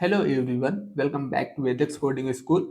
Hello everyone, welcome back to Vedix coding school.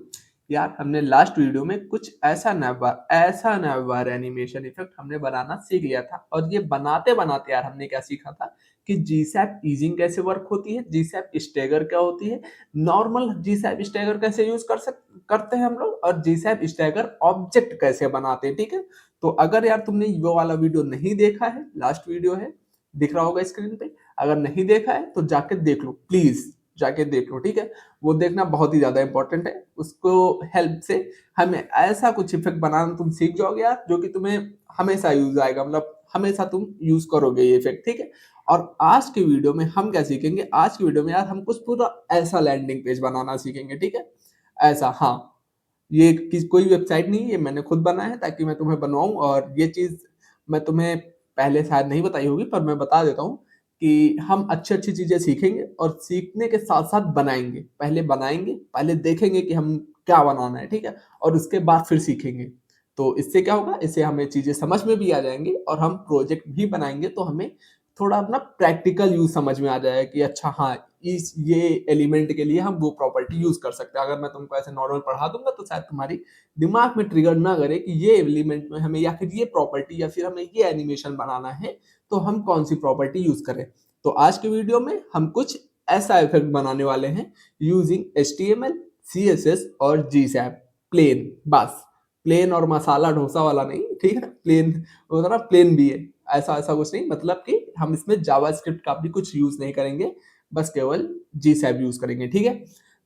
यार, हमने last video में कुछ ऐसा नया एनिमेशन इफेक्ट हमने बनाना सीख लिया था। और ये बनाते बनाते यार हमने क्या सीखा था कि जीसैप ईजिंग कैसे वर्क होती है, जीसैप स्टैगर क्या होती है, नॉर्मल जीसैप स्टैगर कैसे यूज करते हैं हम लोग, और जीसैप स्टैगर ऑब्जेक्ट कैसे बनाते हैं। ठीक है, तो अगर यार तुमने वो वाला वीडियो नहीं देखा है, लास्ट वीडियो है, दिख रहा होगा स्क्रीन पे। अगर नहीं देखा है तो जाके देख लो, प्लीज जाके देख लो। ठीक है, वो देखना बहुत ही ज्यादा इंपॉर्टेंट है। उसको हेल्प से हमें ऐसा कुछ इफेक्ट बनाना तुम सीख जाओगे यार, जो कि तुम्हें हमेशा यूज आएगा, मतलब हमेशा तुम यूज करोगे ये इफेक्ट। ठीक है, और आज के वीडियो में हम क्या सीखेंगे, आज के वीडियो में यार हम कुछ पूरा ऐसा लैंडिंग पेज बनाना सीखेंगे। ठीक है, ऐसा, हाँ, ये कोई वेबसाइट नहीं है, ये मैंने खुद बनाया है ताकि मैं तुम्हें बनवाऊं। और ये चीज मैं तुम्हें पहले शायद नहीं बताई होगी, पर मैं बता देता हूँ कि हम अच्छी अच्छी चीजें सीखेंगे और सीखने के साथ साथ बनाएंगे। पहले बनाएंगे, पहले देखेंगे कि हम क्या बनाना है, ठीक है, और उसके बाद फिर सीखेंगे। तो इससे क्या होगा, इससे हमें चीजें समझ में भी आ जाएंगी और हम प्रोजेक्ट भी बनाएंगे तो हमें थोड़ा अपना प्रैक्टिकल यूज समझ में आ जाएगा कि अच्छा हाँ, इस ये एलिमेंट के लिए हम वो प्रॉपर्टी यूज कर सकते हैं। अगर मैं तुमको ऐसे नॉर्मल पढ़ा दूंगा तो शायद तुम्हारी दिमाग में ट्रिगर ना करे कि ये एलिमेंट में हमें या फिर ये प्रॉपर्टी या फिर हमें ये एनिमेशन बनाना है, तो हम कौन सी प्रॉपर्टी यूज करें। तो आज के वीडियो में हम कुछ ऐसा इफेक्ट बनाने वाले हैं यूजिंग HTML, CSS और GSAP। प्लेन, बस प्लेन और मसाला डोसा वाला नहीं, ठीक है, प्लेन होता ना, प्लेन भी है, ऐसा ऐसा कुछ नहीं। मतलब कि हम इसमें जावास्क्रिप्ट का भी कुछ यूज नहीं करेंगे, बस केवल GSAP यूज करेंगे। ठीक है,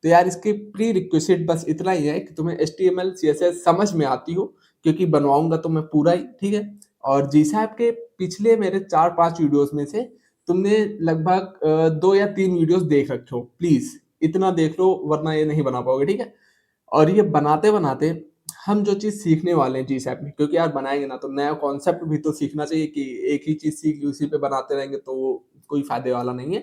तो यार इसके प्री रिक्विजिट बस इतना ही है कि तुम्हें HTML CSS समझ में आती हो, क्योंकि बनवाऊंगा तो मैं पूरा ही। ठीक है, और GSAP के पिछले मेरे 4-5 वीडियोस में से तुमने लगभग 2 या 3 वीडियोस देख रखे हो। प्लीज इतना देख लो, वरना ये नहीं बना पाओगे। ठीक है, और ये बनाते बनाते हम जो चीज सीखने वाले हैं GSAP में, क्योंकि यार बनाएंगे ना तो नया कॉन्सेप्ट भी तो सीखना चाहिए। कि एक ही चीज सीख ली उसी पे बनाते रहेंगे तो वो कोई फायदे वाला नहीं है।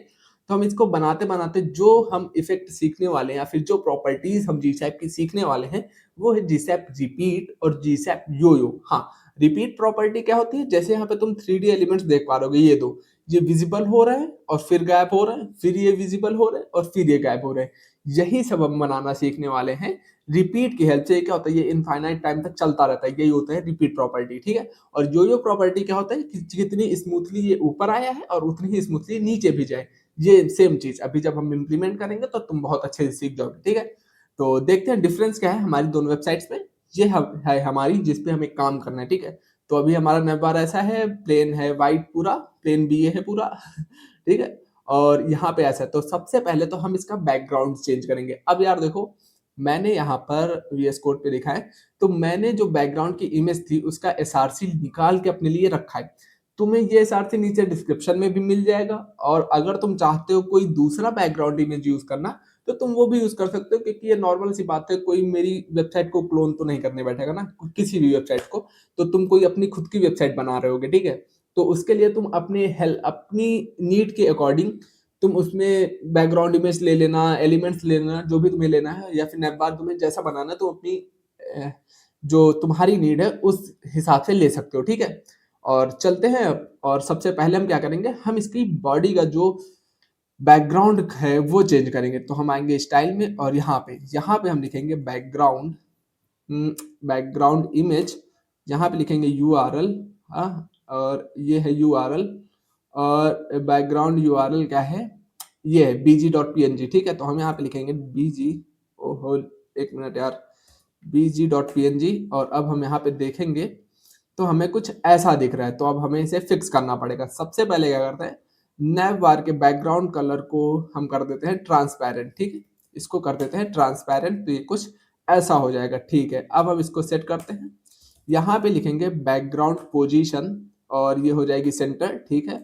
तो हम इसको बनाते बनाते जो हम इफेक्ट सीखने वाले हैं या फिर जो प्रॉपर्टीज हम GSAP की सीखने वाले हैं, वो है GSAP रिपीट और GSAP योयो। हाँ, रिपीट प्रॉपर्टी क्या होती है, जैसे यहाँ पे तुम 3D एलिमेंट्स देख पा रहे हो, ये दो, ये विजिबल हो रहे हैं और फिर गायब हो रहे हैं, फिर ये विजिबल हो रहे हैं और फिर ये गायब हो रहे हैं। यही सब हम बनाना सीखने वाले हैं रिपीट की हेल्प से। क्या होता है, ये इनफाइनाइट टाइम तक चलता रहता है, यही होता है रिपीट प्रॉपर्टी। ठीक है, और जो प्रॉपर्टी क्या होता है कि जितनी स्मूथली ये ऊपर आया है और उतनी ही स्मूथली नीचे भी जाए। ये सेम चीज अभी जब हम इम्प्लीमेंट करेंगे तो तुम बहुत अच्छे से सीख जाओगे। ठीक है, तो देखते हैं डिफरेंस क्या है हमारी दोनों वेबसाइट्स में। ये है हमारी जिसपे हमें काम करना है। ठीक है, तो अभी हमारा नैवबार ऐसा है, प्लेन है वाइट पूरा, प्लेन BA है पूरा। ठीक है, और यहाँ पे ऐसा है। तो सबसे पहले तो हम इसका बैकग्राउंड चेंज करेंगे। अब यार देखो, मैंने यहाँ पर VS कोड पे लिखा है, तो मैंने जो बैकग्राउंड की इमेज थी उसका SRC निकाल के अपने लिए रखा है। तुम्हें ये SRC नीचे डिस्क्रिप्शन में भी मिल जाएगा, और अगर तुम चाहते हो कोई दूसरा बैकग्राउंड इमेज यूज करना तो तुम वो भी यूज कर सकते हो, क्योंकि ये नॉर्मल सी बात है, कोई मेरी वेबसाइट को क्लोन तो नहीं करने बैठेगा ना, किसी भी वेबसाइट को। तो तुम कोई अपनी खुद की वेबसाइट बना रहे होगे, ठीक है, तो उसके लिए तुम अपनी नीड के अकॉर्डिंग तुम उसमें बैकग्राउंड इमेज ले लेना, एलिमेंट्स ले लेना, जो भी तुम्हें लेना है, या फिर नैपबार तुम्हें जैसा बनाना है तो अपनी जो तुम्हारी नीड है उस हिसाब से ले सकते हो। ठीक है, और चलते हैं अब। और सबसे पहले हम क्या करेंगे, हम इसकी बॉडी का जो बैकग्राउंड है वो चेंज करेंगे। तो हम आएंगे स्टाइल में और यहाँ पे हम लिखेंगे बैकग्राउंड, बैकग्राउंड इमेज। यहाँ पे लिखेंगे URL। हाँ, और ये है URL, और बैकग्राउंड URL क्या है, ये है bg.png। ठीक है, तो हम यहाँ पे लिखेंगे bg, ओहो एक मिनट यार, bg.png। और अब हम यहाँ पे देखेंगे तो हमें कुछ ऐसा दिख रहा है। तो अब हमें इसे फिक्स करना पड़ेगा। सबसे पहले क्या करते हैं, नैव बार के बैकग्राउंड कलर को हम कर देते हैं ट्रांसपेरेंट। ठीक है, इसको कर देते हैं ट्रांसपेरेंट, तो ये कुछ ऐसा हो जाएगा। ठीक है, अब हम इसको सेट करते हैं। यहाँ पे लिखेंगे बैकग्राउंड पोजीशन, और ये हो जाएगी सेंटर। ठीक है,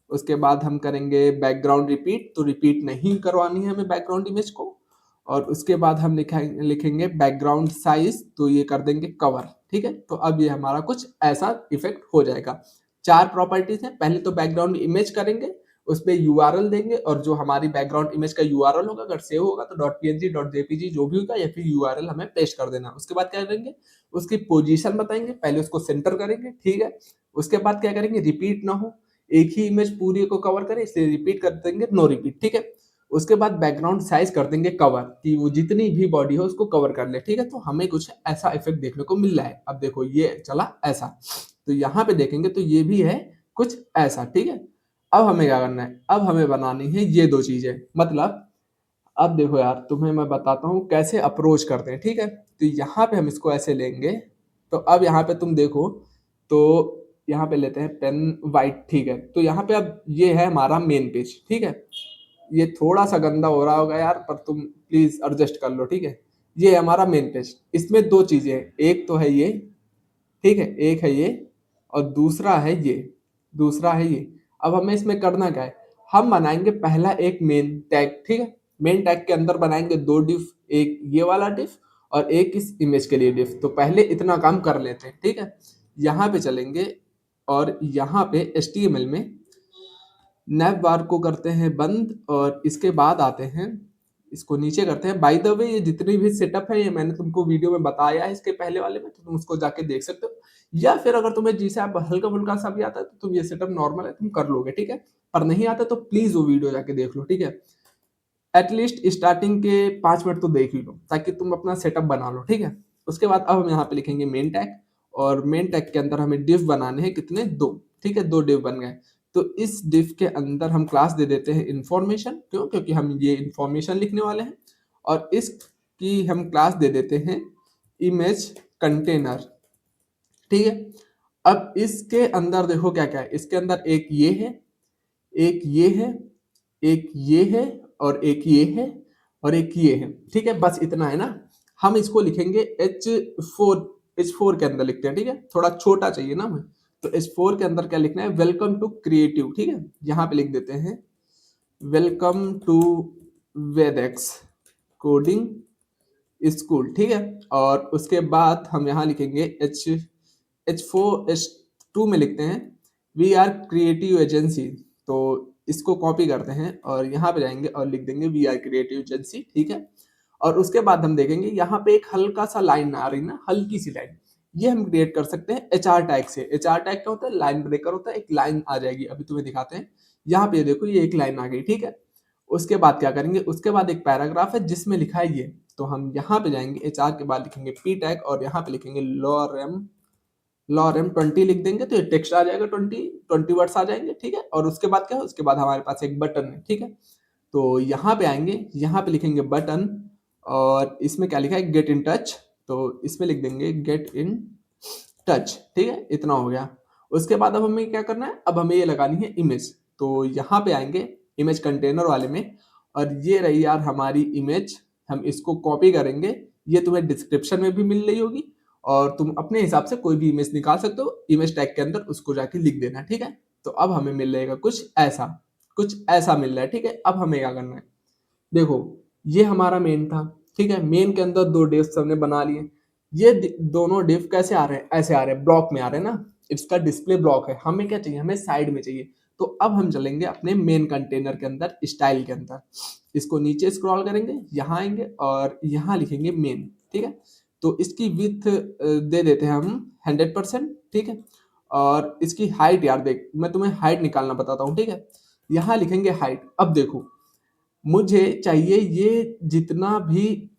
उसके बाद हम करेंगे बैकग्राउंड रिपीट, तो रिपीट नहीं करवानी है हमें बैकग्राउंड इमेज को। और उसके बाद हम लिखेंगे बैकग्राउंड साइज, तो ये कर देंगे कवर। ठीक है, तो अब ये हमारा कुछ ऐसा इफेक्ट हो जाएगा। 4 प्रॉपर्टीज हैं। पहले तो बैकग्राउंड इमेज करेंगे, उस पर URL देंगे, और जो हमारी बैकग्राउंड इमेज का URL होगा, अगर सेव होगा तो .png .jpg जो भी होगा, या फिर URL हमें पेस्ट कर देना। उसके बाद क्या करेंगे, उसकी पोजीशन बताएंगे, पहले उसको सेंटर करेंगे। ठीक है, उसके बाद क्या करेंगे, रिपीट ना हो, एक ही इमेज पूरी को कवर करे, इसलिए रिपीट कर देंगे नो रिपीट। ठीक है, उसके बाद बैकग्राउंड साइज कर देंगे कवर, कि वो जितनी भी बॉडी हो उसको कवर कर ले, ठीक है। तो हमें कुछ ऐसा इफेक्ट देखने को मिल रहा है। अब देखो ये चला ऐसा, तो यहाँ पे देखेंगे तो ये भी है कुछ ऐसा, ठीक है। अब हमें क्या करना है, अब हमें बनानी है ये दो चीजें, मतलब अब देखो यार, तुम्हें मैं बताता हूँ कैसे अप्रोच करते हैं, ठीक है। तो यहाँ पे हम इसको ऐसे लेंगे, तो अब यहाँ पे तुम देखो, तो यहाँ पे लेते हैं पेन वाइट, ठीक है। तो यहाँ पे अब ये है हमारा मेन पेज, ठीक है। ये थोड़ा सा गंदा हो रहा होगा यार, पर तुम प्लीज एडजस्ट कर लो, ठीक है। ये है हमारा मेन पेज, इसमें दो चीजें हैं, एक तो है ये, ठीक है, एक है ये, और दूसरा है ये, दूसरा है ये। अब हमें इसमें करना क्या है, हम बनाएंगे पहला एक मेन टैग, ठीक है। मेन टैग के अंदर बनाएंगे दो डिफ, एक ये वाला डिफ और एक इस इमेज के लिए डिफ। तो पहले इतना काम कर लेते हैं, ठीक है। यहाँ पे चलेंगे और यहाँ पे HTML में नैव बार को करते हैं बंद, और इसके बाद आते हैं, इसको नीचे करते हैं। बाय द वे ये जितनी भी सेटअप है ये मैंने तुमको वीडियो में बताया है इसके पहले वाले में, तो तुम उसको जाके देख सकते हो। या फिर अगर तुम्हें जिसे आप हल्का फुल्का सा भी आता है तो तुम ये सेटअप नॉर्मल है तुम कर लोगे, ठीक है। पर नहीं आता तो प्लीज वो वीडियो जाके देख लो, ठीक है। एटलीस्ट स्टार्टिंग के 5 मिनट तो देख ही लो ताकि तुम अपना सेटअप बना लो, ठीक है। उसके बाद अब हम यहाँ पे लिखेंगे मेन टैग, और मेन टैग के अंदर हमें डिव बनाने हैं कितने, दो, ठीक है। दो डिव बन गए। तो इस डिव के अंदर हम क्लास दे देते हैं इंफॉर्मेशन, क्यों, क्योंकि हम ये इंफॉर्मेशन लिखने वाले हैं। और इसकी हम क्लास दे देते हैं इमेज कंटेनर, ठीक है। अब इसके अंदर देखो क्या क्या है, इसके अंदर एक ये है, एक ये है, एक ये है, और एक ये है, और एक ये है, ठीक है। बस इतना है ना। हम इसको लिखेंगे H4 के अंदर लिखते हैं, ठीक है। थोड़ा छोटा चाहिए ना हमें, तो H4 के अंदर क्या लिखना है, वेलकम टू क्रिएटिव, ठीक है। यहाँ पे लिख देते हैं welcome to Vedex coding school, ठीक है। और उसके बाद हम यहाँ लिखेंगे H2 में लिखते हैं वी आर क्रिएटिव एजेंसी। तो इसको कॉपी करते हैं और यहाँ पे जाएंगे और लिख देंगे वी आर क्रिएटिव एजेंसी, ठीक है। और उसके बाद हम देखेंगे यहाँ पे एक हल्का सा लाइन आ रही ना, हल्की सी लाइन, ये हम क्रिएट कर सकते हैं HR टैग से। HR टैग क्या होता है, लाइन ब्रेकर होता है, एक लाइन आ जाएगी, अभी तुम्हें दिखाते हैं। यहाँ पे देखो ये एक लाइन आ गई, ठीक है। उसके बाद क्या करेंगे, उसके बाद एक पैराग्राफ है जिसमें लिखा है ये, तो हम यहाँ पे जाएंगे HR के बाद लिखेंगे P टैग और यहाँ पे लिखेंगे लॉरेम 20 लिख देंगे, तो ये टेक्स्ट आ जाएगा, 20 वर्ड्स आ जाएंगे, ठीक है। और उसके बाद क्या है, उसके बाद हमारे पास एक बटन है, ठीक है। तो यहाँ पे आएंगे, यहाँ पे लिखेंगे बटन, और इसमें क्या लिखा है, गेट इन टच, तो इसमें लिख देंगे गेट इन टच, ठीक है। इतना हो गया। उसके बाद अब हमें क्या करना है, अब हमें ये लगानी है इमेज। तो यहाँ पे आएंगे इमेज कंटेनर वाले में, और ये रही यार हमारी इमेज, हम इसको कॉपी करेंगे। ये तुम्हें डिस्क्रिप्शन में भी मिल रही होगी, और तुम अपने हिसाब से कोई भी इमेज निकाल सकते हो, इमेज टैग के अंदर उसको जाके लिख देना, ठीक है। तो अब हमें मिल जाएगा कुछ ऐसा मिल रहा है, ठीक है। अब हमें क्या करना है, देखो ये हमारा मेन था, ठीक है। मेन के अंदर दो डिव्स हमने बना लिए। ये दोनों डिव कैसे आ रहे हैं, ऐसे आ रहे हैं, ब्लॉक में आ रहे हैं ना। इसका डिस्प्ले ब्लॉक है, हमें क्या चाहिए, हमें साइड में चाहिए। तो अब हम चलेंगे अपने मेन कंटेनर के अंदर, स्टाइल के अंदर, इसको नीचे स्क्रॉल करेंगे, यहाँ आएंगे और यहाँ लिखेंगे मेन, ठीक है। तो इसकी विथ दे देते हैं हम 100%, ठीक है। और इसकी हाइट यार देख, मैं तुम्हें हाइट निकालना बताता हूँ, ठीक है। यहाँ लिखेंगे हाइट। अब देखो मुझे चाहिए ये जितना भी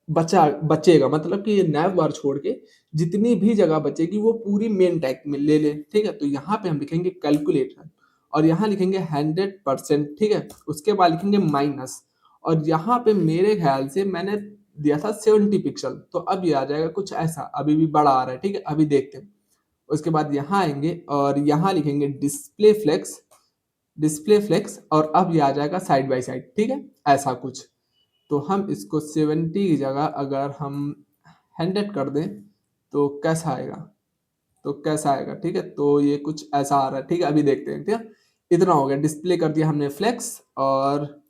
बचेगा, मतलब कि ये नैव बार छोड़ के जितनी भी जगह बचेगी वो पूरी मेन टैग में ले ले, ठीक है। तो यहाँ पे हम लिखेंगे कैलकुलेटर, और यहाँ लिखेंगे 100%, ठीक है। उसके बाद लिखेंगे माइनस, और यहाँ पे मेरे ख्याल से मैंने दिया था 70 पिक्सल, तो अब ये आ जाएगा कुछ ऐसा, अभी भी बड़ा आ रहा है, ठीक है। अभी देखते हैं। उसके बाद यहाँ आएंगे और यहाँ लिखेंगे डिस्प्ले फ्लेक्स, और अब ये आ जाएगा साइड बाय साइड, ठीक है, ऐसा कुछ। तो हम इसको 70 की जगह अगर हम 100 कर दें तो कैसा आएगा, ठीक है। तो ये कुछ ऐसा आ रहा है, ठीक है। अभी देखते हैं, ठीक है। इतना हो गया, डिस्प्ले कर दिया हमने फ्लेक्स, और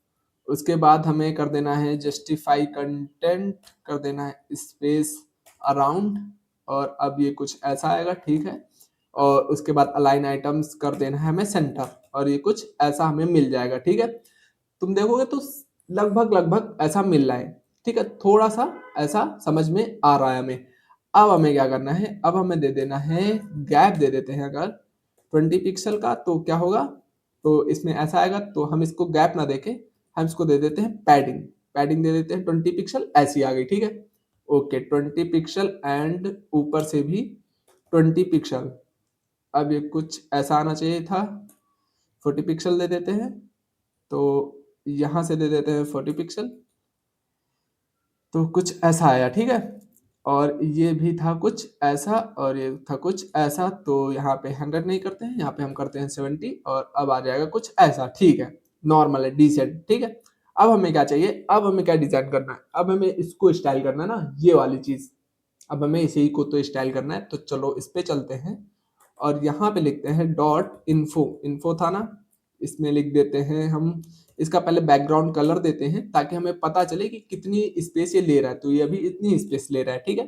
उसके बाद हमें कर देना है जस्टिफाई कंटेंट, कर देना है स्पेस अराउंड, और अब ये कुछ ऐसा आएगा, ठीक है। और उसके बाद अलाइन आइटम्स कर देना है हमें सेंटर, और ये कुछ ऐसा हमें मिल जाएगा, ठीक है। तुम देखोगे तो लगभग लगभग ऐसा मिल रहा है, ठीक है। थोड़ा सा ऐसा समझ में आ रहा है हमें। अब हमें क्या करना है, अब हमें दे देना है गैप दे देते हैं अगर 20 पिक्सल का, तो क्या होगा, तो इसमें ऐसा आएगा, तो हम इसको गैप ना देके हम इसको दे देते हैं पैडिंग, पैडिंग दे देते हैं 20 पिक्सल, ऐसी आ गई, ठीक है। ओके 20 पिक्सल एंड ऊपर से भी 20 पिक्सल। अब ये कुछ ऐसा आना चाहिए था, 40 पिक्सल दे देते हैं, तो यहाँ से दे देते हैं 40 पिक्सल, तो कुछ ऐसा आया, ठीक है। और ये भी था कुछ ऐसा और ये था कुछ ऐसा, तो यहाँ पे 100 नहीं करते हैं, यहाँ पे हम करते हैं 70 और अब आ जाएगा कुछ ऐसा, ठीक है। नॉर्मल है, डिसेंट, ठीक है। अब हमें क्या चाहिए, अब हमें क्या डिजाइन करना है, अब हमें इसको स्टाइल करना है ना, ये वाली चीज। अब हमें इसे ही को तो स्टाइल करना है, तो चलो इस पे चलते हैं और यहाँ पे लिखते हैं डॉट इन्फो, इन्फो था ना, इसमें लिख देते हैं हम, इसका पहले बैकग्राउंड कलर देते हैं ताकि हमें पता चले कि कितनी स्पेस ये ले रहा है, तो ये अभी इतनी स्पेस ले रहा है, ठीक है।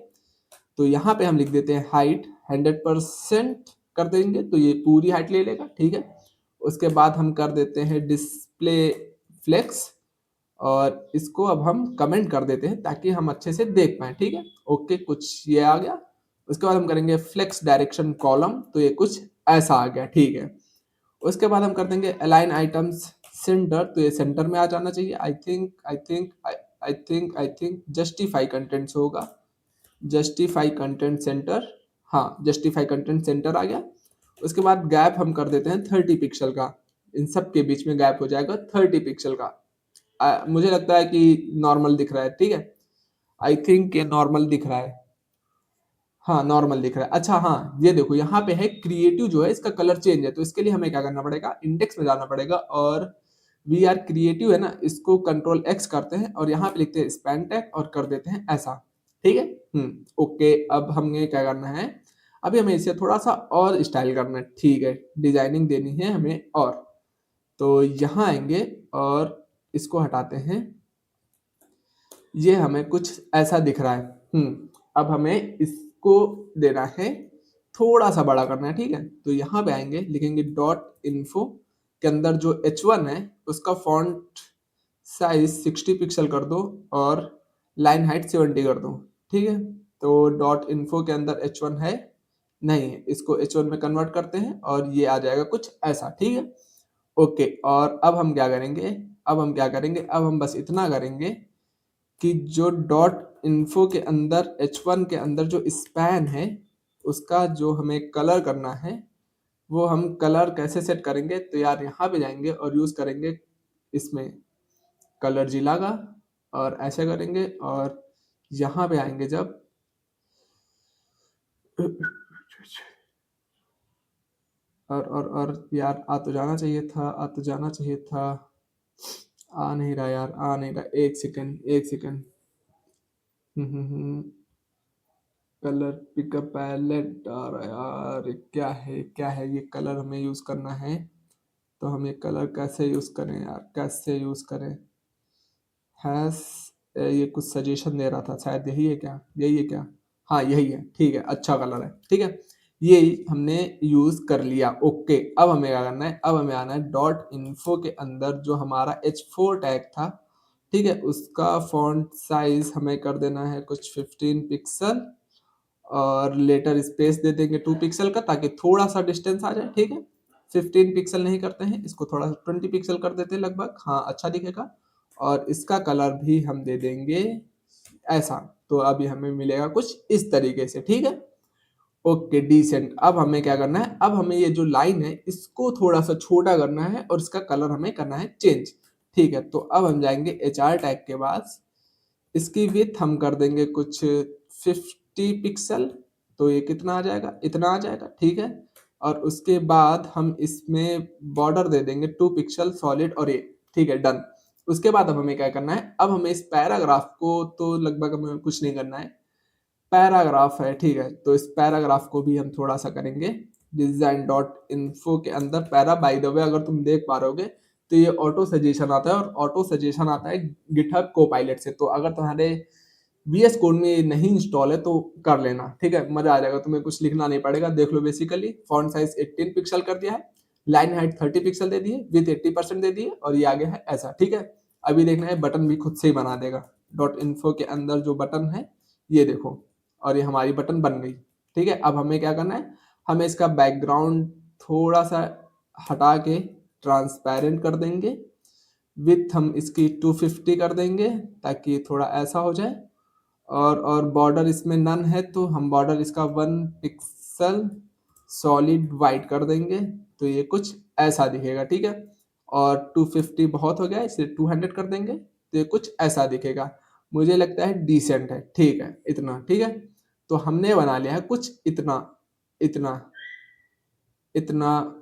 तो यहाँ पे हम लिख देते हैं हाइट 100% कर देंगे, तो ये पूरी हाइट ले लेगा, ठीक है। उसके बाद हम कर देते हैं डिस्प्ले फ्लेक्स और इसको अब हम कमेंट कर देते हैं ताकि हम अच्छे से देख पाए, ठीक है। ओके कुछ ये आ गया। उसके बाद हम करेंगे फ्लेक्स डायरेक्शन कॉलम, तो ये कुछ ऐसा आ गया, ठीक है। उसके बाद हम कर देंगे अलाइन आइटम्स सेंटर, तो ये सेंटर में आ जाना चाहिए। आई थिंक जस्टिफाई कंटेंट्स होगा, जस्टिफाई कंटेंट सेंटर, हाँ जस्टिफाई कंटेंट सेंटर आ गया। उसके बाद गैप हम कर देते हैं 30 पिक्सल का, इन सब के बीच में गैप हो जाएगा 30 पिक्सल का। मुझे लगता है कि नॉर्मल दिख रहा है, ठीक है। आई थिंक ये नॉर्मल दिख रहा है, हाँ नॉर्मल दिख रहा है। अच्छा हाँ ये देखो यहाँ पे है क्रिएटिव जो है इसका कलर चेंज है, तो इसके लिए हमें क्या करना पड़ेगा, इंडेक्स में जाना पड़ेगा और वी आर क्रिएटिव है ना, इसको कंट्रोल एक्स करते हैं और यहाँ पे लिखते हैं स्पैन टैग और कर देते हैं ऐसा, ठीक है। ओके अब हमें क्या करना है, अभी हमें इसे थोड़ा सा और स्टाइल करना है, ठीक है, डिजाइनिंग देनी है हमें और, तो यहाँ आएंगे और इसको हटाते हैं, ये हमें कुछ ऐसा दिख रहा है। अब हमें इसको देना है, थोड़ा सा बड़ा करना है, ठीक है। तो यहाँ पे आएंगे, लिखेंगे डॉट इन्फो के अंदर जो h1 है उसका फॉन्ट साइज 60 पिक्सल कर दो और लाइन हाइट 70 कर दो, ठीक है। तो डॉट इन्फो के अंदर h1 है नहीं है, इसको h1 में कन्वर्ट करते हैं और ये आ जाएगा कुछ ऐसा, ठीक है। ओके और अब हम क्या करेंगे, अब हम बस इतना करेंगे कि जो डॉट इन्फो के अंदर h1 के अंदर जो स्पैन है उसका जो हमें कलर करना है, वो हम कलर कैसे सेट करेंगे, तो यार यहाँ पे जाएंगे और यूज करेंगे इसमें कलर जिला का और ऐसे करेंगे और यहाँ पे आएंगे जब, और यार आ तो जाना चाहिए था, आ नहीं रहा यार, आ नहीं रहा, एक सेकंड। कलर पिकअप पैलेट आ रहा है यार, क्या है ये कलर हमें यूज करना है, तो हम ये कलर कैसे यूज करें यार, कैसे यूज करें, हैश, ये कुछ सजेशन दे रहा था, शायद यही है क्या, हाँ यही है, ठीक है, अच्छा कलर है, ठीक है। ये हमने यूज कर लिया। ओके अब हमें क्या करना है, अब हमें आना है डॉट इन्फो के अंदर जो हमारा h4 टैग था, ठीक है, उसका फॉन्ट साइज हमें कर देना है कुछ 15 पिक्सल और लेटर स्पेस दे देंगे 2 पिक्सल का ताकि थोड़ा सा डिस्टेंस आ जाए, ठीक है। 15 पिक्सल नहीं करते हैं इसको, थोड़ा सा 20 पिक्सल कर देते हैं लगभग, हाँ अच्छा दिखेगा। और इसका कलर भी हम दे देंगे ऐसा, तो अभी हमें मिलेगा कुछ इस तरीके से, ठीक है। Okay decent. अब हमें क्या करना है, अब हमें ये जो लाइन है इसको थोड़ा सा छोटा करना है और इसका कलर हमें करना है चेंज, ठीक है। तो अब हम जाएंगे HR टैग के पास, इसकी विथ हम कर देंगे कुछ 50 पिक्सल, तो ये कितना आ जाएगा, इतना आ जाएगा, ठीक है। और उसके बाद हम इसमें बॉर्डर दे देंगे 2 पिक्सल सॉलिड और ये, ठीक है डन। उसके बाद अब हमें क्या करना है, अब हमें इस पैराग्राफ को तो लगभग हमें कुछ नहीं करना है, पैराग्राफ है, ठीक है, तो इस पैराग्राफ को भी हम थोड़ा सा करेंगे डिजाइन डॉट इन्फो के अंदर पैरा, बाय द वे अगर तुम देख पा रहोगे तो ये ऑटो सजेशन आता है और ऑटो सजेशन आता है गिटहब कोपायलट से, तो अगर तुम्हारे VS कोड में ये नहीं इंस्टॉल है तो कर लेना, ठीक है, मजा आ जाएगा, तुम्हें कुछ लिखना नहीं पड़ेगा। देख लो बेसिकली फॉन्ट साइज 18 पिक्सल कर दिया है, लाइन हाइट 30 पिक्सल दे दिए, विथ 80% दे दिए और ये आगे है ऐसा, ठीक है। अभी देखना है बटन भी खुद से ही बना देगा, डॉट इन्फो के अंदर जो बटन है ये देखो, और ये हमारी बटन बन गई, ठीक है। अब हमें क्या करना है, हमें इसका बैकग्राउंड थोड़ा सा हटा के ट्रांसपेरेंट कर देंगे, विथ हम इसकी 250 कर देंगे ताकि थोड़ा ऐसा हो जाए। और बॉर्डर इसमें नन है तो हम बॉर्डर इसका 1 पिक्सल सॉलिड वाइट कर देंगे, तो ये कुछ ऐसा दिखेगा, ठीक है। और 250 बहुत हो गया, इसे 200 कर देंगे तो ये कुछ ऐसा दिखेगा। मुझे लगता है डिसेंट है, ठीक है, इतना ठीक है। तो हमने बना लिया है कुछ इतना इतना इतना।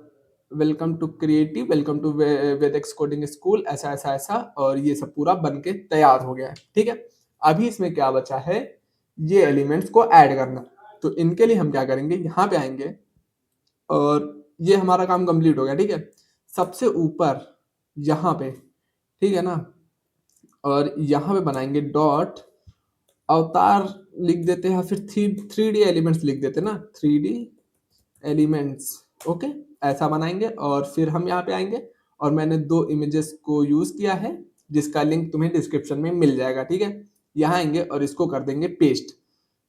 Welcome to creative, welcome to Vedex coding school, ऐसा ऐसा ऐसा, और ये सब पूरा बन के तैयार हो गया है, ठीक है। अभी इसमें क्या बचा है, ये एलिमेंट्स को ऐड करना। तो इनके लिए हम क्या करेंगे, यहाँ पे आएंगे और ये हमारा काम कंप्लीट हो गया, ठीक है। सबसे ऊपर यहाँ पे, ठीक है ना, और यहाँ पे बनाएंगे डॉट अवतार लिख देते हैं, फिर थ्री डी एलिमेंट्स लिख देते हैं ना, 3D एलिमेंट्स, ओके, ऐसा बनाएंगे। और फिर हम यहाँ पे आएंगे और मैंने 2 इमेजेस को यूज किया है जिसका लिंक तुम्हें डिस्क्रिप्शन में मिल जाएगा, ठीक है। यहाँ आएंगे और इसको कर देंगे पेस्ट।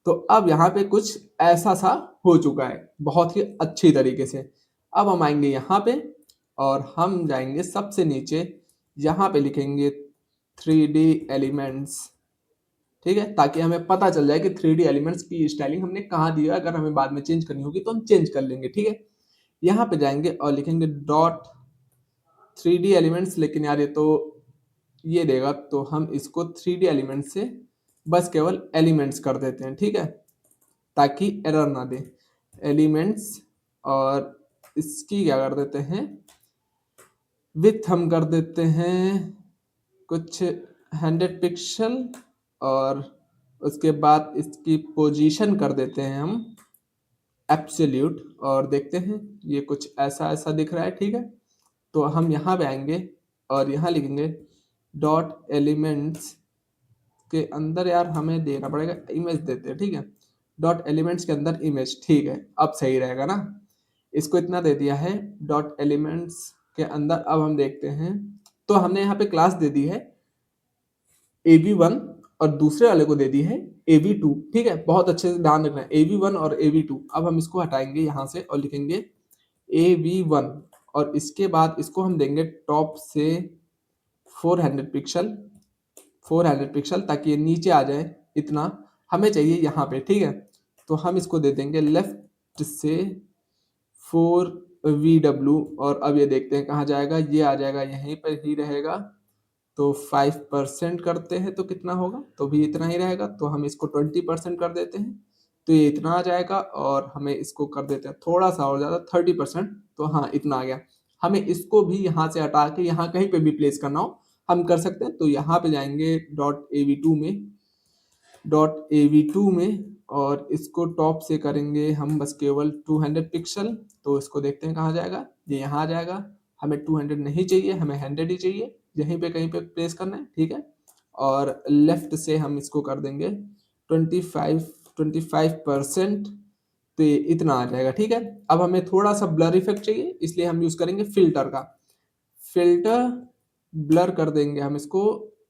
तो अब यहाँ पे कुछ ऐसा सा हो चुका है बहुत ही अच्छी तरीके से। अब हम आएंगे यहाँ पे और हम जाएंगे सबसे नीचे, यहाँ पे लिखेंगे 3D एलिमेंट्स, ठीक है, ताकि हमें पता चल जाए कि 3D एलिमेंट्स की स्टाइलिंग हमने कहाँ दी है। अगर हमें बाद में चेंज करनी होगी तो हम चेंज कर लेंगे, ठीक है। यहाँ पे जाएंगे और लिखेंगे डॉट 3D एलिमेंट्स, लेकिन यार ये तो ये देगा, तो हम इसको 3D एलिमेंट्स से बस केवल एलिमेंट्स कर देते हैं, ठीक है, ताकि एरर ना दे एलिमेंट्स। और इसकी क्या कर देते हैं, विथ हम कर देते हैं कुछ 100 पिक्सल, और उसके बाद इसकी पोजीशन कर देते हैं हम एब्सोल्यूट, और देखते हैं ये कुछ ऐसा ऐसा दिख रहा है, ठीक है। तो हम यहाँ पे आएंगे और यहाँ लिखेंगे डॉट एलिमेंट्स के अंदर, यार हमें देना पड़ेगा इमेज देते हैं, ठीक है। डॉट एलिमेंट्स के अंदर इमेज, ठीक है, अब सही रहेगा ना। इसको इतना दे दिया है डॉट एलिमेंट्स के अंदर। अब हम देखते हैं, तो हमने यहाँ पे क्लास दे दी है AV1 और दूसरे वाले को दे दी है AV2, ठीक है, बहुत अच्छे से ध्यान रखना है, AV1 और AV2। अब हम इसको हटाएंगे यहाँ से और लिखेंगे AV1, और इसके बाद इसको हम देंगे टॉप से 400 पिक्सल, 400 पिक्सल, ताकि ये नीचे आ जाए, इतना हमें चाहिए यहाँ पे, ठीक है। तो हम इसको दे देंगे लेफ्ट से 4VW, और अब ये देखते हैं कहाँ जाएगा, ये आ जाएगा, यहीं पर ही रहेगा। तो 5% करते हैं तो कितना होगा, तो भी इतना ही रहेगा। तो हम इसको 20% कर देते हैं तो ये इतना आ जाएगा, और हमें इसको कर देते हैं थोड़ा सा और ज़्यादा 30%, तो हाँ इतना आ गया। हमें इसको भी यहाँ से हटा के यहाँ कहीं पे भी प्लेस करना हो हम कर सकते हैं। तो यहाँ पे जाएंगे डॉट AV2 में और इसको टॉप से करेंगे हम बस केवल 200 पिक्सल। तो इसको देखते हैं कहाँ जाएगा, ये यहाँ आ जाएगा। हमें 200 नहीं चाहिए, हमें 100 ही चाहिए, यहीं पे कहीं पे प्लेस करना है, ठीक है। और लेफ्ट से हम इसको कर देंगे 25% तो ये इतना आ जाएगा, ठीक है। अब हमें थोड़ा सा ब्लर इफेक्ट चाहिए, इसलिए हम यूज करेंगे फिल्टर का। फिल्टर ब्लर कर देंगे हम इसको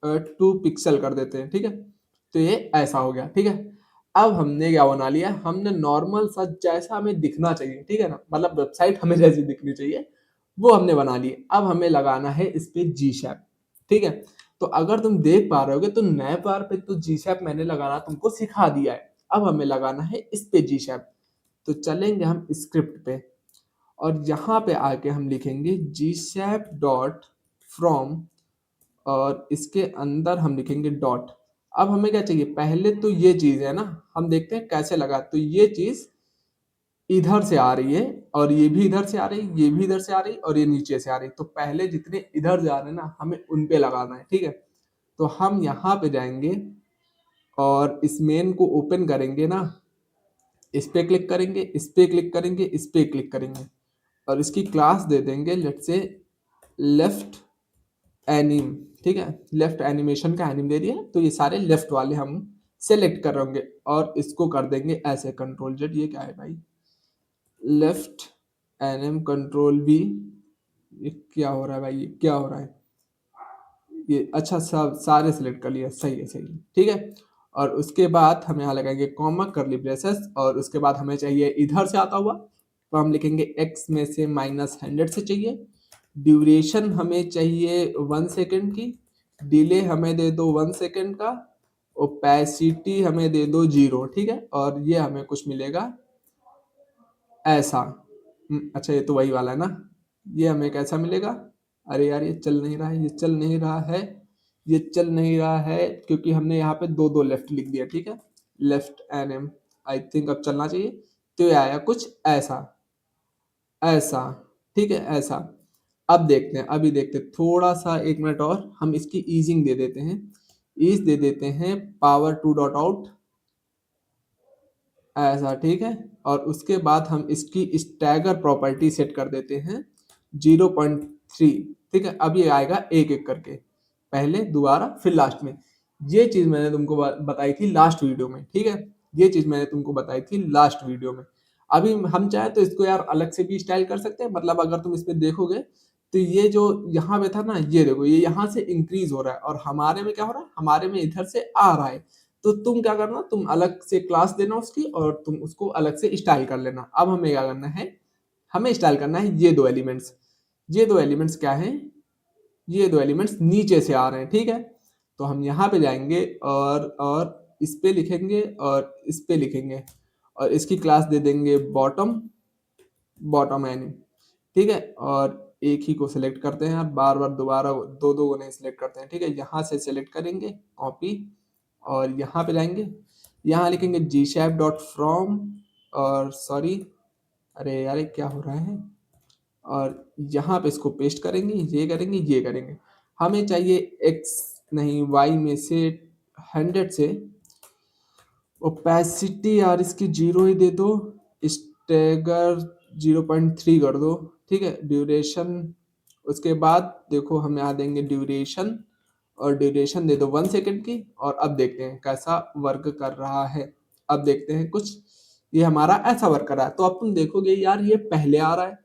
2 पिक्सल कर देते हैं, ठीक है। तो ये ऐसा हो गया, ठीक है। अब हमने क्या बना लिया, हमने नॉर्मल सा जैसा हमें दिखना चाहिए, ठीक है ना, मतलब वेबसाइट हमें जैसी दिखनी चाहिए वो हमने बना ली। अब हमें लगाना है इस पे जी शैप, ठीक है। तो अगर तुम देख पा रहे होगे तो नए बार पे तो जी शैप मैंने लगाना तुमको सिखा दिया है। अब हमें लगाना है इस पे जी शैप। तो चलेंगे हम स्क्रिप्ट पे और यहाँ पे आके हम लिखेंगे जी शैप डॉट फ्रॉम, और इसके अंदर हम लिखेंगे डॉट। अब हमें क्या चाहिए, पहले तो ये चीज है ना, हम देखते हैं कैसे लगा। तो ये चीज इधर से आ रही है और ये भी इधर से आ रही, ये भी इधर से आ रही और ये नीचे से आ रही। तो पहले जितने इधर जा रहे हैं ना हमें उन पे लगाना है, ठीक है। तो हम यहाँ पे जाएंगे और इस मेन को ओपन करेंगे ना, इस पे क्लिक करेंगे, इस पे क्लिक करेंगे, इस पे क्लिक करेंगे, और इसकी क्लास दे देंगे लेट्स से लेफ्ट एनिम, ठीक है। लेफ्ट एनिमेशन का एनिम दे दिया, तो ये सारे लेफ्ट वाले हम सेलेक्ट कर होंगे और इसको कर देंगे ऐसे Ctrl Z, ये क्या है भाई, लेफ्ट एनिम Ctrl V। ये क्या हो रहा है भाई, ये क्या हो रहा है, ये अच्छा सब सारे सिलेक्ट कर लिया, सही है सही है, ठीक है। और उसके बाद हम यहाँ लगाएंगे कॉमा करली ब्रेसेस, और उसके बाद हमें चाहिए इधर से आता हुआ, तो हम लिखेंगे x में से -100 से चाहिए, ड्यूरेशन हमें चाहिए 1 सेकंड की, डिले हमें दे दो 1 सेकंड का, ओपेसिटी हमें दे दो 0, ठीक है। और ये हमें कुछ मिलेगा ऐसा। अच्छा ये तो वही वाला है ना, ये हमें कैसा मिलेगा? अरे यार ये चल नहीं रहा है, ये चल नहीं रहा है, ये चल नहीं रहा है, क्योंकि हमने यहाँ पे दो दो लेफ्ट लिख दिया, ठीक है। Left N M, I think अब चलना चाहिए। तो ये आया कुछ ऐसा, ऐसा, ठीक है, ऐसा। अब देखते हैं, अभी देखते हैं, थोड़ा सा 1 मिनट और हम इसकी ईजिंग दे देते हैं। ईज दे देते हैं पावर टू डॉट आउट, ऐसा, ठीक है। और उसके बाद हम इसकी स्टैगर प्रॉपर्टी सेट कर देते हैं 0.3, ठीक है। अब ये आएगा एक एक करके, पहले दोबारा फिर लास्ट में। ये चीज मैंने तुमको बताई थी लास्ट वीडियो में, ठीक है। ये चीज मैंने तुमको बताई थी लास्ट वीडियो में। अभी हम चाहे तो इसको यार अलग से भी स्टाइल कर सकते हैं, मतलब अगर तुम इसमें देखोगे तो ये जो यहाँ पे था ना, ये देखो ये यहाँ से इंक्रीज हो रहा है, और हमारे में क्या हो रहा है, हमारे में इधर से आ रहा है। तो तुम क्या करना, तुम अलग से क्लास देना उसकी, और तुम उसको अलग से स्टाइल कर लेना। अब हमें क्या करना है, हमें स्टाइल करना है ये दो एलिमेंट्स। ये दो एलिमेंट्स क्या हैं, ये दो एलिमेंट्स नीचे से आ रहे हैं, ठीक है। तो हम यहाँ पे जाएंगे और इस पे लिखेंगे और इस पे लिखेंगे, और इसकी क्लास दे देंगे बॉटम, बॉटम एनी, ठीक है। और एक ही को सिलेक्ट करते हैं, बार बार दोबारा दो दो को नहीं सिलेक्ट करते हैं, ठीक है। यहाँ से सिलेक्ट करेंगे कॉपी, और यहाँ पे जाएंगे, यहाँ लिखेंगे जी शैप डॉट फ्रॉम, और सॉरी, अरे यार ये क्या हो रहा है, और यहाँ पे इसको पेस्ट करेंगे, ये करेंगे, ये करेंगे। हमें चाहिए एक्स नहीं वाई में से 100 से ओपेसिटी यार इसकी 0 ही दे दो, स्टेगर 0.3 कर दो, ठीक है। ड्यूरेशन, उसके बाद देखो हम यहाँ देंगे ड्यूरेशन, और ड्यूरेशन दे दो 1 सेकंड की। और अब देखते हैं कैसा वर्क कर रहा है। अब देखते हैं कुछ, ये हमारा ऐसा वर्क कर रहा है। तो अब तुम देखोगे यार ये पहले आ रहा है,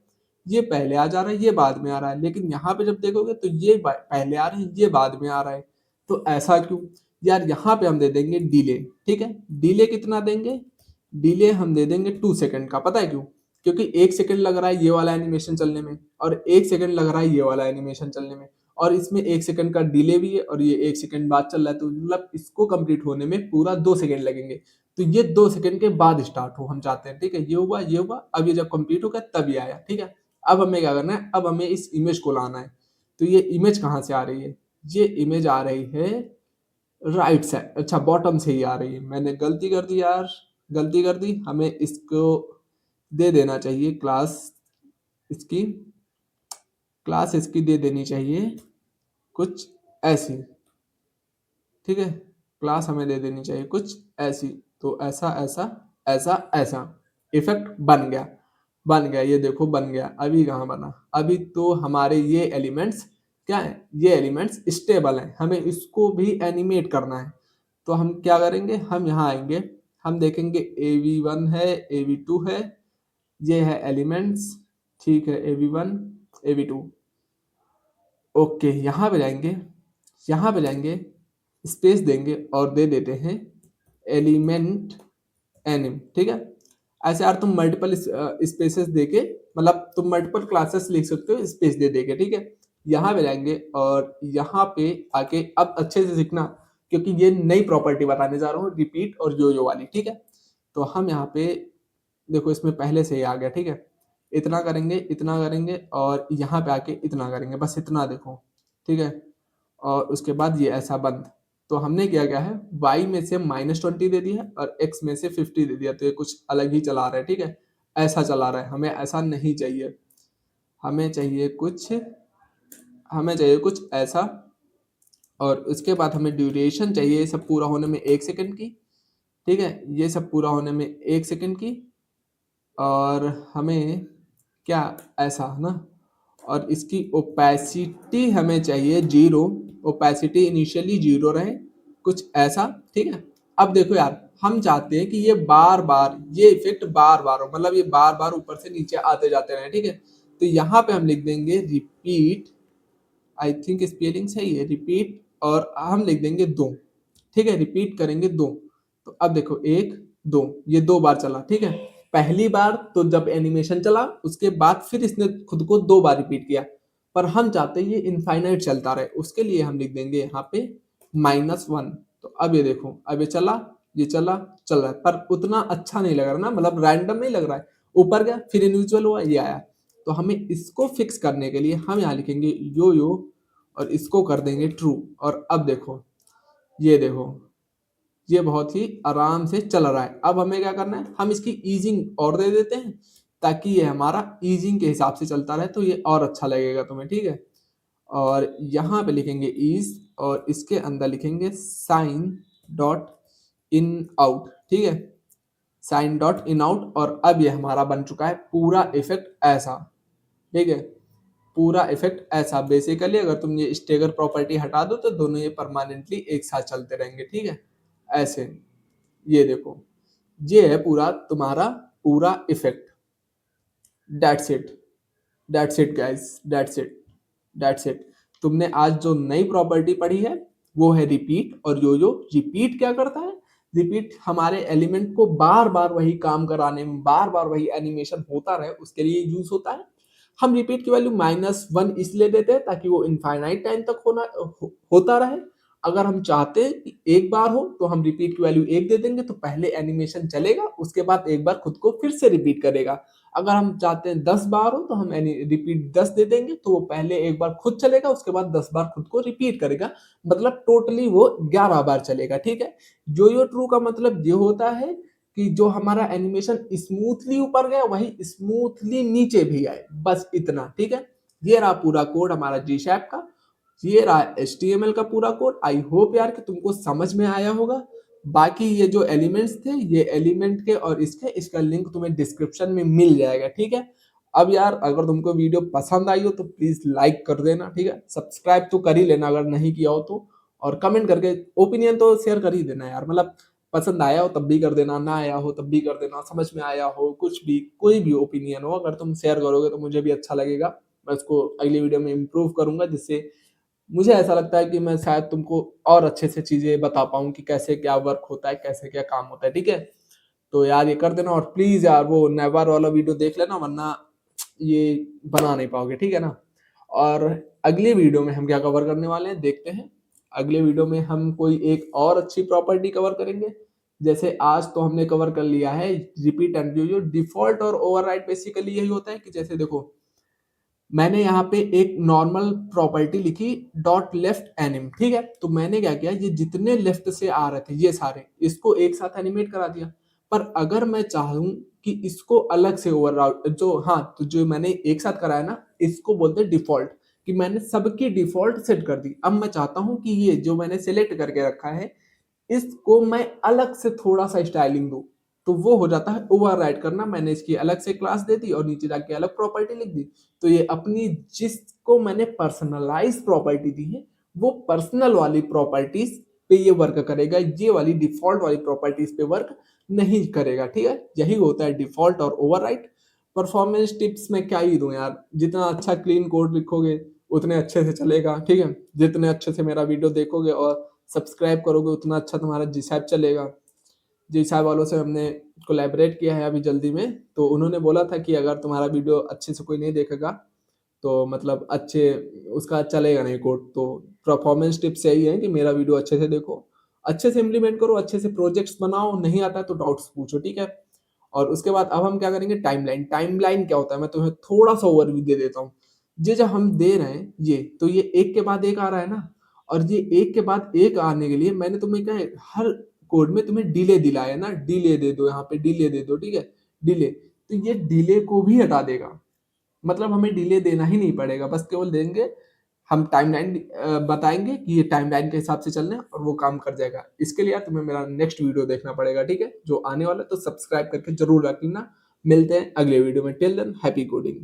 ये पहले आ जा रहा है, ये बाद में आ रहा है। लेकिन यहाँ पे जब देखोगे तो ये पहले आ रहे हैं, ये बाद में आ रहा है। तो ऐसा क्यों? यार यहाँ पे हम दे देंगे डिले, ठीक है। डिले कितना देंगे? डिले हम दे देंगे 2 सेकंड का। पता है क्यों? क्योंकि 1 सेकंड लग रहा है ये वाला एनिमेशन चलने में, और 1 सेकंड लग रहा है ये वाला एनिमेशन चलने में, और इसमें 1 सेकंड का डिले भी है, और ये 1 सेकंड बाद चल रहा है। तो मतलब इसको कंप्लीट होने में पूरा 2 सेकंड लगेंगे। तो ये 2 सेकंड के बाद स्टार्ट हो हम चाहते हैं, ठीक है। ये हुआ, ये हुआ, अब ये जब कंप्लीट हो गया तब ये आया, ठीक है। अब हमें क्या करना है, अब हमें इस इमेज को लाना है। तो ये इमेज कहाँ से आ रही है? ये इमेज आ रही है राइट साइड, अच्छा बॉटम से ही आ रही है। मैंने गलती कर दी यार, गलती कर दी। हमें इसको दे देना चाहिए क्लास, इसकी क्लास इसकी दे देनी चाहिए कुछ ऐसी, ठीक है। क्लास हमें दे देनी चाहिए कुछ ऐसी। तो ऐसा ऐसा ऐसा ऐसा इफेक्ट बन गया, बन गया, ये देखो बन गया। अभी कहाँ बना? अभी तो हमारे ये एलिमेंट्स क्या है, ये एलिमेंट्स स्टेबल हैं, हमें इसको भी एनिमेट करना है। तो हम क्या करेंगे, हम यहाँ आएंगे, हम देखेंगे AV1 है, AV2 है, ये है एलिमेंट्स, ठीक है। AV1 AV2, okay. यहाँ पे जाएंगे, यहाँ पे जाएंगे, स्पेस देंगे और दे देते हैं एलिमेंट एनिम, ठीक है। ऐसे यार तुम मल्टीपल स्पेसेस देके, मतलब तुम मल्टीपल क्लासेस लिख सकते हो स्पेस दे देके, ठीक है। यहाँ पे जाएंगे और यहाँ पे आके अब अच्छे से सीखना, क्योंकि ये नई प्रॉपर्टी बताने जा रहा हूँ, रिपीट और जो वाली, ठीक है। तो हम यहाँ पे देखो, इसमें पहले से ही आ गया, ठीक है। इतना करेंगे, इतना करेंगे, और यहाँ पे आके इतना करेंगे, बस इतना देखो, ठीक है। और उसके बाद ये ऐसा बंद। तो हमने क्या क्या है, y में से -20 दे दिया और x में से 50 दे दिया। तो ये कुछ अलग ही चला रहा है, ठीक है। ऐसा चला रहा है, हमें ऐसा नहीं चाहिए। हमें चाहिए कुछ, हमें चाहिए कुछ ऐसा। और उसके बाद हमें ड्यूरेशन चाहिए ये सब पूरा होने में 1 सेकंड की, ठीक है। ये सब पूरा होने में 1 सेकंड की। और हमें क्या, ऐसा ना। और इसकी ओपेसिटी हमें चाहिए 0, ओपेसिटी इनिशियली 0 रहे, कुछ ऐसा, ठीक है। अब देखो यार, हम चाहते हैं कि ये बार बार, ये इफेक्ट बार बार हो, मतलब ये बार बार ऊपर से नीचे आते जाते रहे, ठीक है। तो यहाँ पे हम लिख देंगे रिपीट, आई थिंक स्पेलिंग सही है, रिपीट, और हम लिख देंगे 2, ठीक है। रिपीट करेंगे 2। तो अब देखो 1 2, ये 2 बार चला, ठीक है। पहली बार तो जब एनिमेशन चला, उसके बाद फिर इसने खुद को 2 बार रिपीट किया। पर हम चाहते हैं ये इनफाइनाइट चलता रहे, उसके लिए हम लिख देंगे यहाँ पे -1। तो अब ये देखो, अब ये चला, ये चला, चल रहा है, पर उतना अच्छा नहीं लग रहा ना, मतलब रैंडम नहीं लग रहा है। ऊपर गया, फिर इनविजुअल हुआ, ये आया। तो हमें इसको फिक्स करने के लिए हम यहाँ लिखेंगे यो यो और इसको कर देंगे ट्रू। और अब देखो, ये देखो, ये बहुत ही आराम से चल रहा है। अब हमें क्या करना है, हम इसकी ईजिंग और दे देते हैं ताकि ये हमारा ईजिंग के हिसाब से चलता रहे, तो ये और अच्छा लगेगा तुम्हें, ठीक है। और यहाँ पे लिखेंगे ईज और इसके अंदर लिखेंगे साइन डॉट इन आउट, ठीक है, साइन डॉट इन आउट। और अब ये हमारा बन चुका है पूरा इफेक्ट ऐसा, ठीक है, पूरा इफेक्ट ऐसा। बेसिकली अगर तुम ये स्टेगर प्रॉपर्टी हटा दो तो दोनों ये परमानेंटली एक साथ चलते रहेंगे, ठीक है, ऐसे। ये देखो, ये है पूरा तुम्हारा पूरा effect. That's it, that's it guys, that's it, that's it. तुमने आज जो नई प्रॉपर्टी पढ़ी है वो है रिपीट और यो यो। रिपीट क्या करता है, रिपीट हमारे एलिमेंट को बार बार वही काम कराने में, बार बार वही एनिमेशन होता रहे, उसके लिए यूज होता है। हम रिपीट की वैल्यू -1 इसलिए देते हैं ताकि वो इनफाइनाइट टाइम तक होता रहे। अगर हम चाहते हैं कि एक बार हो तो हम रिपीट की वैल्यू 1 दे देंगे, तो पहले एनिमेशन चलेगा, उसके बाद एक बार खुद को फिर से रिपीट करेगा। अगर हम चाहते हैं 10 बार हो तो हम रिपीट 10 दे देंगे, तो वो पहले एक बार खुद चलेगा, उसके बाद 10 बार खुद को रिपीट करेगा, मतलब टोटली वो 11 बार चलेगा, ठीक है। जो यो ट्रू का मतलब ये होता है कि जो हमारा एनिमेशन स्मूथली ऊपर गया वही स्मूथली नीचे भी आए, बस इतना, ठीक है। ये रहा पूरा कोड हमारा जी शैप का, ये रहा HTML का पूरा कोड। आई होप यार कि तुमको समझ में आया होगा। बाकी ये जो एलिमेंट्स थे, ये एलिमेंट के और इसका लिंक तुम्हें डिस्क्रिप्शन में मिल जाएगा, ठीक है। अब यार अगर तुमको वीडियो पसंद आई हो तो प्लीज लाइक कर देना, ठीक है, सब्सक्राइब तो कर ही लेना अगर नहीं किया हो तो, और कमेंट करके ओपिनियन तो शेयर कर ही देना यार, मतलब पसंद आया हो तब भी कर देना, ना आया हो तब भी कर देना, समझ में आया हो, कुछ भी, कोई भी ओपिनियन हो, अगर तुम शेयर करोगे तो मुझे भी अच्छा लगेगा। मैं उसको अगली वीडियो में इम्प्रूव करूंगा, जिससे मुझे ऐसा लगता है कि मैं शायद तुमको और अच्छे से चीजें बता पाऊँ कि कैसे क्या वर्क होता है, कैसे क्या काम होता है, ठीक है। तो यार ये कर देना, और प्लीज यार वो नेवर वाला वीडियो देख लेना, वरना ये बना नहीं पाओगे, ठीक है ना। और अगले वीडियो में हम क्या कवर करने वाले हैं देखते हैं। अगले वीडियो में हम कोई एक और अच्छी प्रॉपर्टी कवर करेंगे। जैसे आज तो हमने कवर कर लिया है रिपीट एंड जो डिफॉल्ट और ओवरराइड, बेसिकली यही होता है कि जैसे देखो, मैंने यहाँ पे एक नॉर्मल प्रॉपर्टी लिखी डॉट लेफ्ट एनिम, ठीक है। तो मैंने क्या किया, ये जितने लेफ्ट से आ रहे थे ये सारे, इसको एक साथ एनिमेट करा दिया। पर अगर मैं चाहूं कि इसको अलग से ओवर जो, हाँ, तो जो मैंने एक साथ कराया ना, इसको बोलते हैं डिफॉल्ट, कि मैंने सबकी डिफॉल्ट सेट कर दी। अब मैं चाहता हूं कि ये जो मैंने सेलेक्ट करके रखा है इसको मैं अलग से थोड़ा सा स्टाइलिंग दूं, तो वो हो जाता है ओवरराइड करना। मैंने इसकी अलग से क्लास दे दी और नीचे जाके अलग प्रॉपर्टी लिख दी, तो ये अपनी जिसको मैंने पर्सनलाइज प्रॉपर्टी दी है वो पर्सनल वाली प्रॉपर्टीज पे ये वर्क करेगा, ये वाली डिफॉल्ट वाली प्रॉपर्टीज पे वर्क नहीं करेगा, ठीक है। यही होता है डिफॉल्ट और ओवरराइड। परफॉर्मेंस टिप्स में क्या ही दूं यार, जितना अच्छा क्लीन कोड लिखोगे उतने अच्छे से चलेगा, ठीक है। जितने अच्छे से मेरा वीडियो देखोगे और सब्सक्राइब करोगे उतना अच्छा तुम्हारा जीसैप चलेगा। जीसैप वालों से हमने कोलैबोरेट किया है अभी जल्दी में, तो उन्होंने बोला था कि अगर तुम्हारा वीडियो अच्छे से कोई नहीं देखेगा तो मतलब अच्छे उसका चलेगा नहीं कोड। तो परफॉर्मेंस टिप्स यही है कि मेरा वीडियो अच्छे से देखो, अच्छे से इम्प्लीमेंट करो, अच्छे से प्रोजेक्ट्स बनाओ, नहीं आता है तो डाउट्स पूछो, ठीक है। और उसके बाद अब हम क्या करेंगे, टाइमलाइन। टाइमलाइन क्या होता है, मैं तुम्हें थोड़ा सा ओवरव्यू दे देता हूँ। ये जब हम दे रहे हैं ये, तो ये एक के बाद एक आ रहा है ना, और ये एक के बाद एक आने के लिए मैंने तुम्हें क्या है, हर कोड में तुम्हें डिले दिलाया ना, डिले दे दो, यहाँ पे डिले दे दो, ठीक है, डिले। तो ये डिले को भी हटा देगा, मतलब हमें डिले देना ही नहीं पड़ेगा, बस केवल देंगे हम टाइमलाइन, बताएंगे कि ये टाइमलाइन के हिसाब से चलना है और वो काम कर जाएगा। इसके लिए यार तुम्हें मेरा नेक्स्ट वीडियो देखना पड़ेगा, ठीक है, जो आने वाला है, तो सब्सक्राइब करके जरूर रख लेना। मिलते हैं अगले वीडियो में, टिल देन हैप्पी कोडिंग।